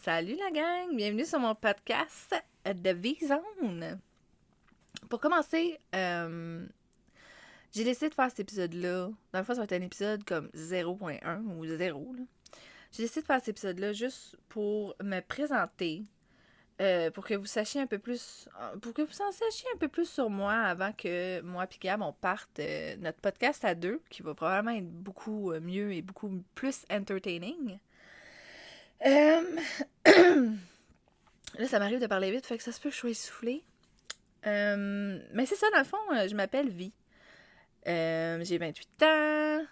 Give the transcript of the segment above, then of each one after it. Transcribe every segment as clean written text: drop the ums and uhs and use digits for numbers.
Salut la gang, bienvenue sur mon podcast de V-Zone. Pour commencer, j'ai décidé de faire cet épisode-là. Dans le fond, ça va être un épisode comme 0.1 ou 0. Là. J'ai décidé de faire cet épisode-là juste pour me présenter, pour que vous sachiez un peu plus, pour que vous en sachiez un peu plus sur moi avant que moi et Gab, on parte notre podcast à deux, qui va probablement être beaucoup mieux et beaucoup plus entertaining. Là, ça m'arrive de parler vite, fait que ça se peut que je sois essoufflée. Mais c'est ça, dans le fond, je m'appelle Vi. J'ai 28 ans.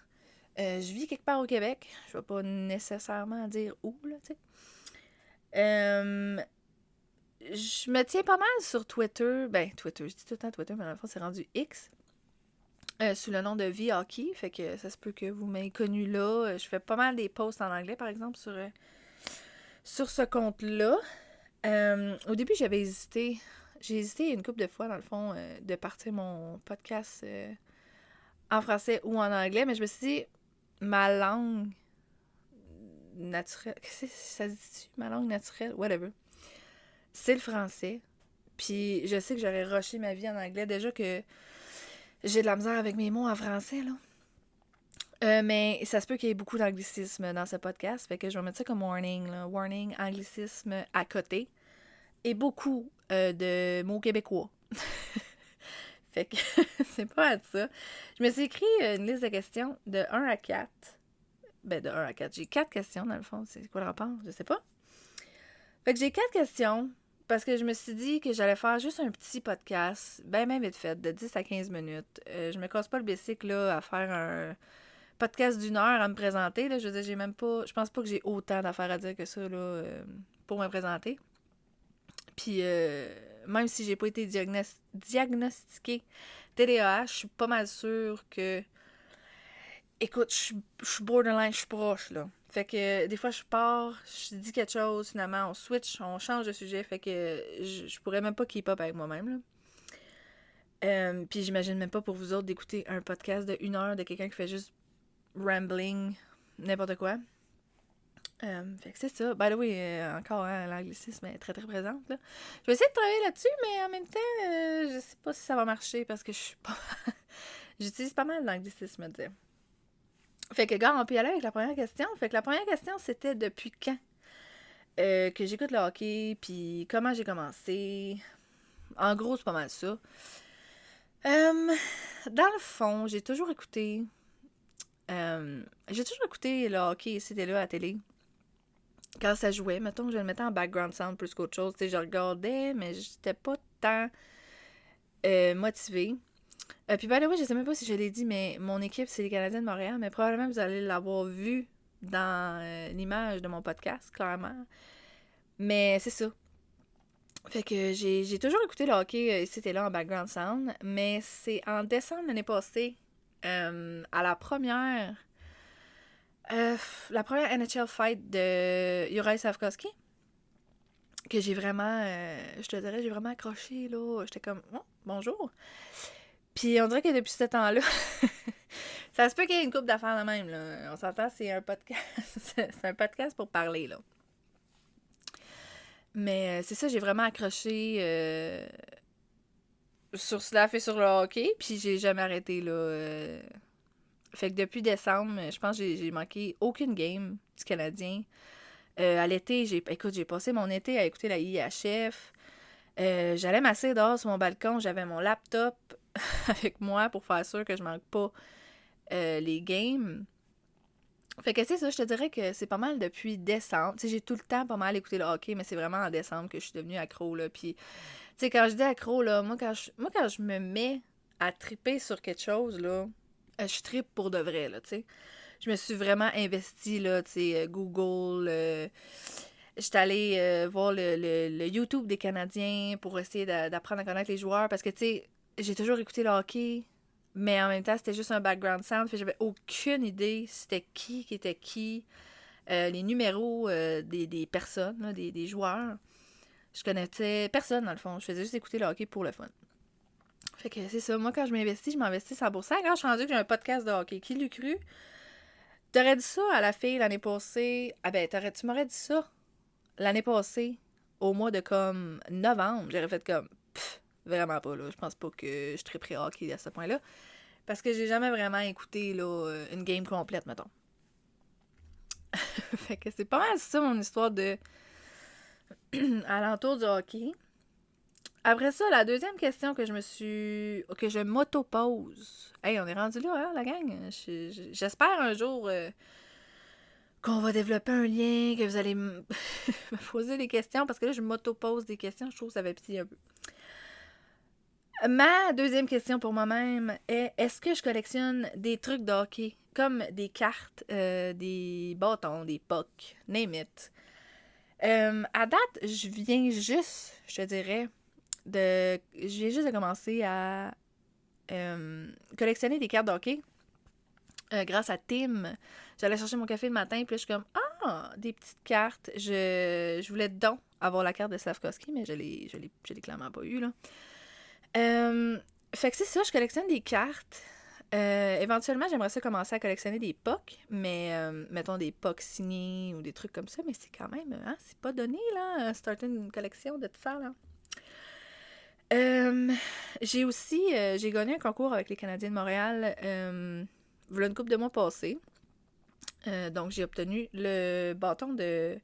Je vis quelque part au Québec. Je vais pas nécessairement dire où, là, tu sais. Je me tiens pas mal sur Twitter. Ben, Twitter, je dis tout le temps Twitter, mais dans le fond, c'est rendu X. Sous le nom de Vi Hockey. Fait que ça se peut que vous m'ayez connu là. Je fais pas mal des posts en anglais, par exemple, sur ce compte-là. Au début, j'avais hésité. J'ai hésité une couple de fois, dans le fond, de partir mon podcast en français ou en anglais, mais je me suis dit, ma langue naturelle, qu'est-ce que ça se dit-tu? Ma langue naturelle, whatever. C'est le français. Puis je sais que j'aurais rushé ma vie en anglais. Déjà que j'ai de la misère avec mes mots en français, là. Mais ça se peut qu'il y ait beaucoup d'anglicisme dans ce podcast, fait que je vais mettre ça comme warning, là. Warning, anglicisme à côté. Et beaucoup de mots québécois. Fait que c'est pas à ça. Je me suis écrit une liste de questions de 1 à 4. Ben, de 1 à 4. J'ai 4 questions, dans le fond. C'est quoi le rapport? Je sais pas. Fait que j'ai 4 questions parce que je me suis dit que j'allais faire juste un petit podcast, ben vite fait, de 10 à 15 minutes. Je me casse pas le bicycle, là, à faire un podcast d'1 heure à me présenter, là. Je veux dire, j'ai même pas... Je pense pas que j'ai autant d'affaires à dire que ça, là, pour me présenter. Puis, même si j'ai pas été diagnostiquée TDAH, je suis pas mal sûre que... Écoute, je suis borderline, je suis proche, là. Fait que des fois, je pars, je dis quelque chose, finalement, on switch, on change de sujet, fait que je pourrais même pas keep up avec moi-même, là. Puis j'imagine même pas pour vous autres d'écouter un podcast de 1 heure de quelqu'un qui fait juste rambling, n'importe quoi. Fait que c'est ça. By the way, encore, hein, l'anglicisme est très très présente, là. Je vais essayer de travailler là-dessus, mais en même temps, je sais pas si ça va marcher parce que je suis pas... J'utilise pas mal l'anglicisme, tu sais. Fait que, gars, on peut y aller avec la première question. Fait que la première question, c'était depuis quand que j'écoute le hockey, puis comment j'ai commencé. En gros, c'est pas mal ça. Dans le fond, j'ai toujours écouté... le hockey, c'était là à la télé. Quand ça jouait, mettons, je le mettais en background sound plus qu'autre chose. Tu sais, je regardais, mais j'étais pas tant motivée. Puis, by the way, je sais même pas si je l'ai dit, mais mon équipe, c'est les Canadiens de Montréal, mais probablement vous allez l'avoir vu dans l'image de mon podcast, clairement. Mais c'est ça. Fait que j'ai toujours écouté le hockey, c'était là en background sound, mais c'est en décembre l'année passée, à la première NHL fight de Juraj Slafkovský, que j'ai vraiment, je te dirais, j'ai vraiment accroché, là. J'étais comme, oh, bonjour. Puis on dirait que depuis ce temps-là, ça se peut qu'il y ait une couple d'affaires de même, là. On s'entend, c'est un podcast. C'est un podcast pour parler, là. Mais c'est ça, j'ai vraiment accroché sur Slav et sur le hockey, puis j'ai jamais arrêté, là. Fait que depuis décembre, je pense que j'ai manqué aucune game du Canadien. À l'été, j'ai passé mon été à écouter la IHF. J'allais m'asseoir dehors sur mon balcon, j'avais mon laptop avec moi pour faire sûr que je manque pas les games. Fait que c'est ça, je te dirais que c'est pas mal depuis décembre. Tu sais, j'ai tout le temps pas mal écouté le hockey, mais c'est vraiment en décembre que je suis devenue accro, là. Puis, tu sais, quand je dis accro, là, moi, quand je me mets à triper sur quelque chose, là, je trippe pour de vrai, là, tu sais. Je me suis vraiment investie, là, tu sais, Google. J'étais allée voir le YouTube des Canadiens pour essayer d'apprendre à connaître les joueurs parce que, tu sais, j'ai toujours écouté le hockey, mais en même temps, c'était juste un background sound. Fait que j'avais aucune idée c'était qui était qui, les numéros des personnes, là, des joueurs. Je connaissais personne, dans le fond. Je faisais juste écouter le hockey pour le fun. Fait que c'est ça. Moi, quand je m'investis 100%. Quand je suis rendue que j'ai un podcast de hockey, qui l'eût cru? T'aurais dit ça à la fille l'année passée. Ah ben, tu m'aurais dit ça l'année passée, au mois de comme novembre, j'aurais fait comme, vraiment pas, là. Je pense pas que je triperais hockey à ce point-là. Parce que j'ai jamais vraiment écouté, là, une game complète, mettons. Fait que c'est pas mal ça, mon histoire de alentour du hockey. Après ça, la deuxième question que je m'auto-pose. Hey, on est rendu là, hein, la gang? J'espère un jour qu'on va développer un lien, que vous allez me poser des questions, parce que là, je m'auto-pose des questions, je trouve que ça va petit un peu. Ma deuxième question pour moi-même est, est-ce que je collectionne des trucs de hockey, comme des cartes, des bâtons, des pucks, name it. À date, je viens juste, je te dirais, de commencer à collectionner des cartes de hockey grâce à Tim. J'allais chercher mon café le matin, puis là, je suis comme, des petites cartes. Je voulais donc avoir la carte de Slavkovski, mais je l'ai clairement pas eu, là. Fait que c'est ça, je collectionne des cartes. Éventuellement, j'aimerais ça commencer à collectionner des pucks, mais mettons des pucks signés ou des trucs comme ça, mais c'est quand même, hein, c'est pas donné, là, starter une collection de tout ça, là. J'ai aussi, j'ai gagné un concours avec les Canadiens de Montréal, voilà une couple de mois passés. Donc, j'ai obtenu le bâton de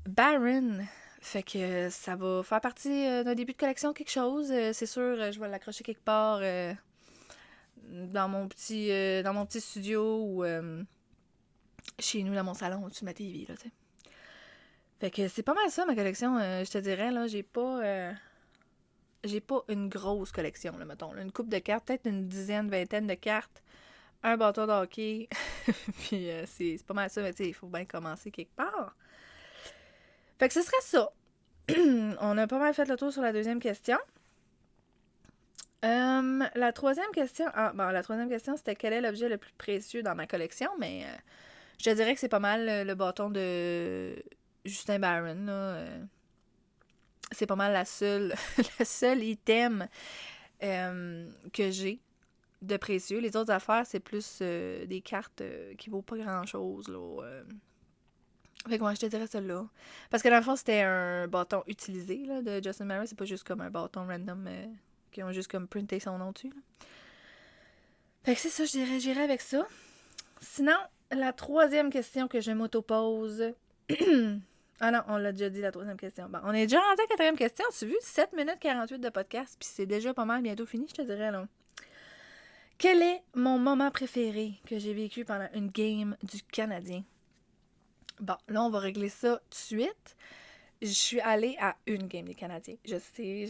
Baron. Fait que ça va faire partie d'un début de collection quelque chose. C'est sûr, je vais l'accrocher quelque part dans mon petit studio ou chez nous, dans mon salon, au-dessus de ma TV, là, tu sais. Fait que c'est pas mal ça, ma collection, je te dirais, là. J'ai pas une grosse collection, là, mettons. Là, une coupe de cartes, peut-être une dizaine, vingtaine de cartes, un bâton de hockey. Puis c'est pas mal ça, mais tu sais, il faut bien commencer quelque part. Fait que ce serait ça. On a pas mal fait le tour sur la deuxième question. La troisième question... la troisième question, c'était quel est l'objet le plus précieux dans ma collection, mais je te dirais que c'est pas mal le bâton de Justin Barron, là. C'est pas mal le seul item que j'ai de précieux. Les autres affaires, c'est plus des cartes qui vaut pas grand-chose, là. Fait que moi, je te dirais celle-là. Parce que dans le fond, c'était un bâton utilisé, là, de Justin Barron. C'est pas juste comme un bâton random qui ont juste comme printé son nom dessus, là. Fait que c'est ça, j'irais avec ça. Sinon, la troisième question que je m'auto-pose... Ah non, on l'a déjà dit, la troisième question. Bon, on est déjà rendu à la quatrième question. Tu as vu? 7 minutes 48 de podcast, puis c'est déjà pas mal bientôt fini, je te dirais, là. Quel est mon moment préféré que j'ai vécu pendant une game du Canadien? Bon, là, on va régler ça tout de suite. Je suis allée à une game des Canadiens. Je sais,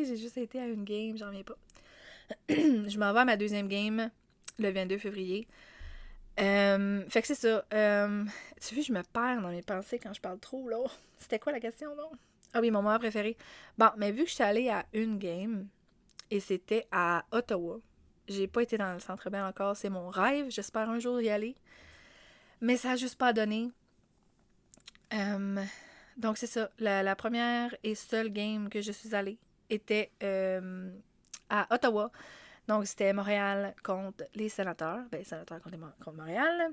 j'ai juste été à une game, j'en reviens pas. Je m'en vais à ma deuxième game le 22 février. Fait que c'est ça. Tu vois, je me perds dans mes pensées quand je parle trop, là. C'était quoi la question, là? Ah oui, mon moment préféré. Bon, mais vu que je suis allée à une game, et c'était à Ottawa. J'ai pas été dans le Centre Bell encore. C'est mon rêve. J'espère un jour y aller. Mais ça a juste pas donné. Donc, c'est ça. La première et seule game que je suis allée était à Ottawa. Donc, c'était Montréal contre les Sénateurs. Ben, Sénateurs contre Montréal.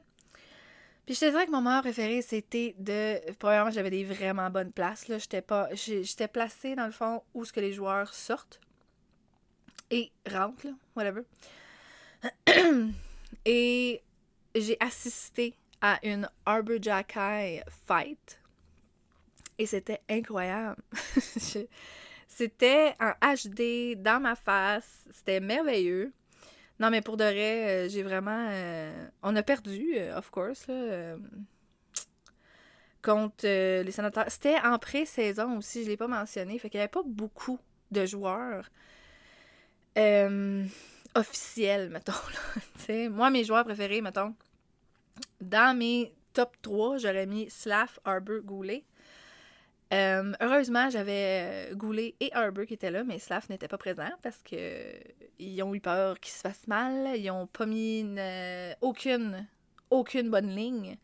Puis, je te dirais que mon moment préféré, c'était de... Premièrement, j'avais des vraiment bonnes places, là. J'étais placée, dans le fond, où ce que les joueurs sortent et rentrent, là. Whatever. Et j'ai assisté à une Arbor Jackeye fight. Et c'était incroyable. C'était en HD, dans ma face. C'était merveilleux. Non, mais pour de vrai, j'ai vraiment... on a perdu, of course, là, contre les Sénateurs. C'était en pré-saison aussi, je l'ai pas mentionné. Fait qu'il y avait pas beaucoup de joueurs officiels, mettons. Là, moi, mes joueurs préférés, mettons, dans mes top 3, j'aurais mis Slav, Arbor, Goulet. Heureusement, j'avais Goulet et Arbor qui étaient là, mais Slav n'était pas présent parce que ils ont eu peur qu'il se fasse mal. Ils ont pas mis aucune bonne ligne.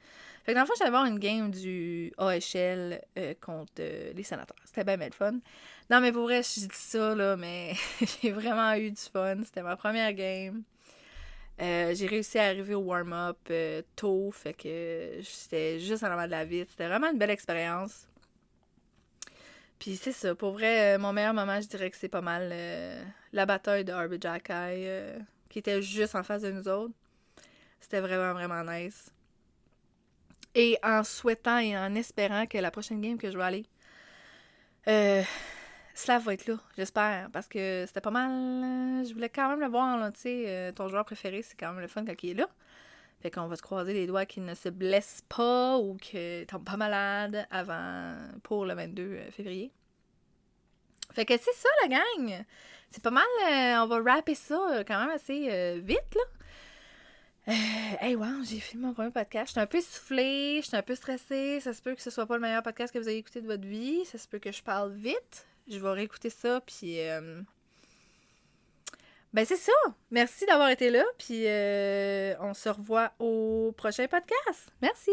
Fait que dans le fond, j'allais voir une game du AHL contre les Sénateurs. C'était bien le fun. Non, mais pour vrai, je dis ça, là, mais j'ai vraiment eu du fun. C'était ma première game. J'ai réussi à arriver au warm-up tôt, fait que j'étais juste en avant de la vitre. C'était vraiment une belle expérience. Puis c'est ça, pour vrai, mon meilleur moment, je dirais que c'est pas mal la bataille de Harbour Jackay, qui était juste en face de nous autres. C'était vraiment, vraiment nice. Et en souhaitant et en espérant que la prochaine game que je vais aller, euh, Slav va être là, j'espère, parce que c'était pas mal. Je voulais quand même le voir, là, tu sais, ton joueur préféré, c'est quand même le fun quand il est là. Fait qu'on va se croiser les doigts qu'il ne se blesse pas ou qu'il tombe pas malade pour le 22 février. Fait que c'est ça, la gang! C'est pas mal, on va rapper ça quand même assez vite, là. Hey, wow, j'ai filmé mon premier podcast. J'étais un peu soufflée, j'étais un peu stressée. Ça se peut que ce soit pas le meilleur podcast que vous ayez écouté de votre vie. Ça se peut que je parle vite. Je vais réécouter ça, puis... Ben, c'est ça! Merci d'avoir été là, puis on se revoit au prochain podcast. Merci!